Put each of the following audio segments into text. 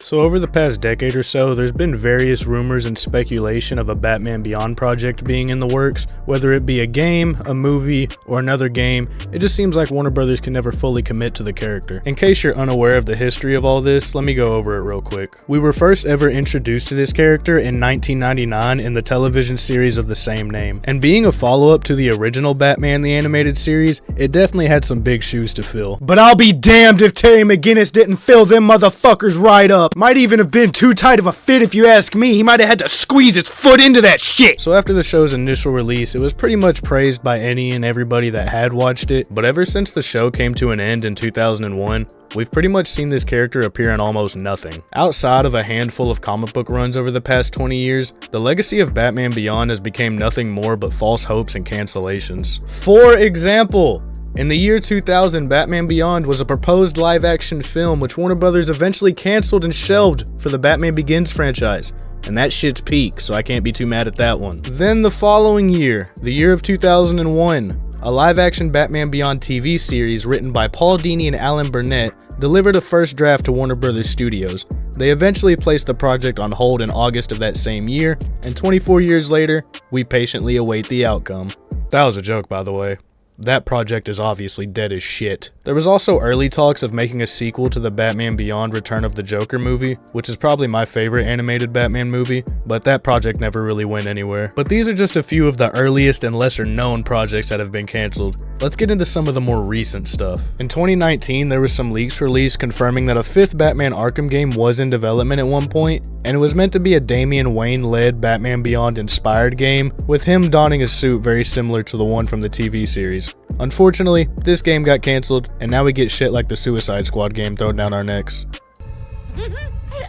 So over the past decade or so, there's been various rumors and speculation of a Batman Beyond project being in the works. Whether it be a game, a movie, or another game, it just seems like Warner Brothers can never fully commit to the character. In case you're unaware of the history of all this, let me go over it real quick. We were first ever introduced to this character in 1999 in the television series of the same name. And being a follow-up to the original Batman the Animated Series, it definitely had some big shoes to fill. But I'll be damned if Terry McGinnis didn't fill them motherfuckers right up. Might even have been too tight of a fit if you ask me. He might have had to squeeze his foot into that shit. So after the show's initial release, it was pretty much praised by any and everybody that had watched it. But ever since the show came to an end in 2001, we've pretty much seen this character appear in almost nothing. Outside of a handful of comic book runs over the past 20 years, the legacy of Batman Beyond has become nothing more but false hopes and cancellations. For example, in the year 2000, Batman Beyond was a proposed live-action film which Warner Brothers eventually canceled and shelved for the Batman Begins franchise. And that shit's peak, so I can't be too mad at that one. Then the following year, the year of 2001, a live-action Batman Beyond TV series written by Paul Dini and Alan Burnett delivered a first draft to Warner Brothers Studios. They eventually placed the project on hold in August of that same year, and 24 years later, we patiently await the outcome. That was a joke, by the way. That project is obviously dead as shit. There was also early talks of making a sequel to the Batman Beyond Return of the Joker movie, which is probably my favorite animated Batman movie, but that project never really went anywhere. But these are just a few of the earliest and lesser known projects that have been canceled. Let's get into some of the more recent stuff. In 2019, there was some leaks released confirming that a fifth Batman Arkham game was in development at one point, and it was meant to be a Damian Wayne-led Batman Beyond inspired game, with him donning a suit very similar to the one from the TV series. Unfortunately, this game got canceled, and now we get shit like the Suicide Squad game thrown down our necks.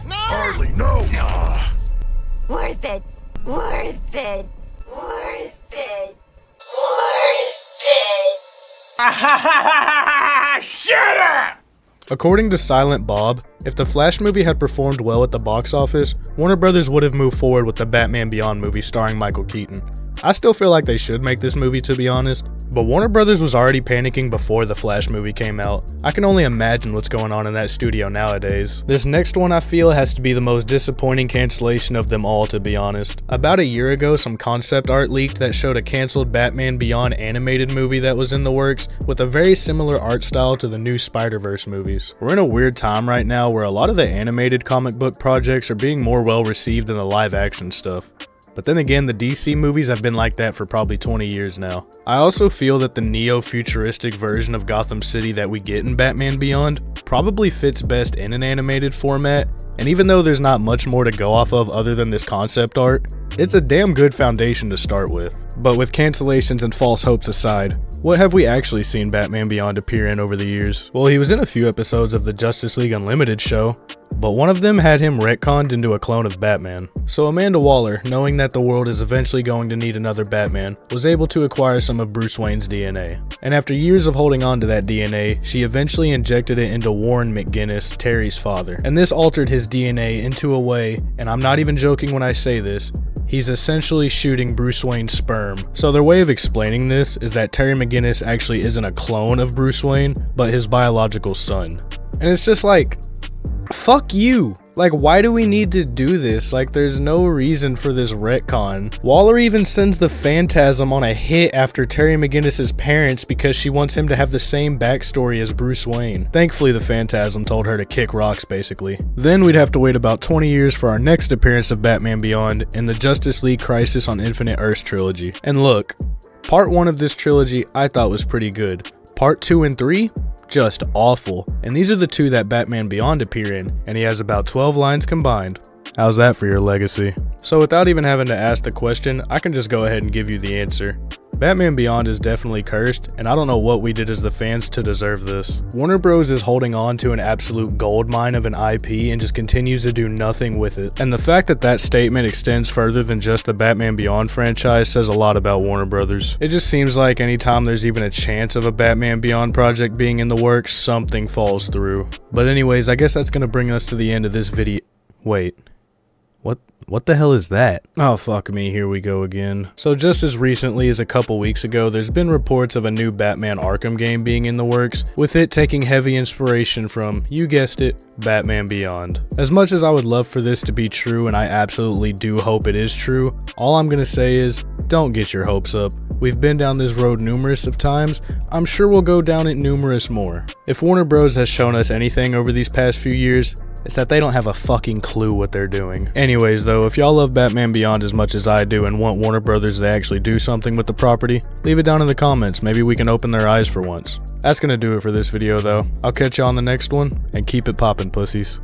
Harley, no! Worth it! Worth it! Worth it! Worth it! Shut up! According to Silent Bob, if the Flash movie had performed well at the box office, Warner Brothers would have moved forward with the Batman Beyond movie starring Michael Keaton. I still feel like they should make this movie, to be honest, but Warner Brothers was already panicking before the Flash movie came out. I can only imagine what's going on in that studio nowadays. This next one I feel has to be the most disappointing cancellation of them all, to be honest. About a year ago, some concept art leaked that showed a canceled Batman Beyond animated movie that was in the works, with a very similar art style to the new Spider-Verse movies. We're in a weird time right now where a lot of the animated comic book projects are being more well received than the live action stuff. But then again, the DC movies have been like that for probably 20 years now. I also feel that the neo-futuristic version of Gotham City that we get in Batman Beyond probably fits best in an animated format, and even though there's not much more to go off of other than this concept art, it's a damn good foundation to start with. But with cancellations and false hopes aside, what have we actually seen Batman Beyond appear in over the years? Well, he was in a few episodes of the Justice League Unlimited show, but one of them had him retconned into a clone of Batman. So Amanda Waller, knowing that the world is eventually going to need another Batman, was able to acquire some of Bruce Wayne's DNA. And after years of holding on to that DNA, she eventually injected it into Warren McGinnis, Terry's father. And this altered his DNA into a way, and I'm not even joking when I say this, he's essentially shooting Bruce Wayne's sperm. So their way of explaining this is that Terry McGinnis actually isn't a clone of Bruce Wayne, but his biological son. And it's just like, fuck you. Like, why do we need to do this? Like, there's no reason for this retcon. Waller even sends the Phantasm on a hit after Terry McGinnis' parents because she wants him to have the same backstory as Bruce Wayne. Thankfully, the Phantasm told her to kick rocks, basically. Then we'd have to wait about 20 years for our next appearance of Batman Beyond in the Justice League Crisis on Infinite Earths trilogy. And look, part 1 of this trilogy I thought was pretty good. Part 2 and 3? Just awful. And these are the two that Batman Beyond appear in, and he has about 12 lines combined. How's that for your legacy? So without even having to ask the question, I can just go ahead and give you the answer. Batman Beyond is definitely cursed, and I don't know what we did as the fans to deserve this. Warner Bros. Is holding on to an absolute goldmine of an IP and just continues to do nothing with it. And the fact that that statement extends further than just the Batman Beyond franchise says a lot about Warner Bros. It just seems like anytime there's even a chance of a Batman Beyond project being in the works, something falls through. But anyways, I guess that's gonna bring us to the end of this video. Wait, what? What the hell is that? Oh, fuck me, here we go again. So just as recently as a couple weeks ago, there's been reports of a new Batman Arkham game being in the works, with it taking heavy inspiration from, you guessed it, Batman Beyond. As much as I would love for this to be true, and I absolutely do hope it is true, all I'm gonna say is, don't get your hopes up. We've been down this road numerous of times, I'm sure we'll go down it numerous more. If Warner Bros has shown us anything over these past few years, it's that they don't have a fucking clue what they're doing. Anyways though, if y'all love Batman Beyond as much as I do and want Warner Brothers to actually do something with the property, leave it down in the comments, maybe we can open their eyes for once. That's gonna do it for this video though. I'll catch y'all on the next one, and keep it poppin', pussies.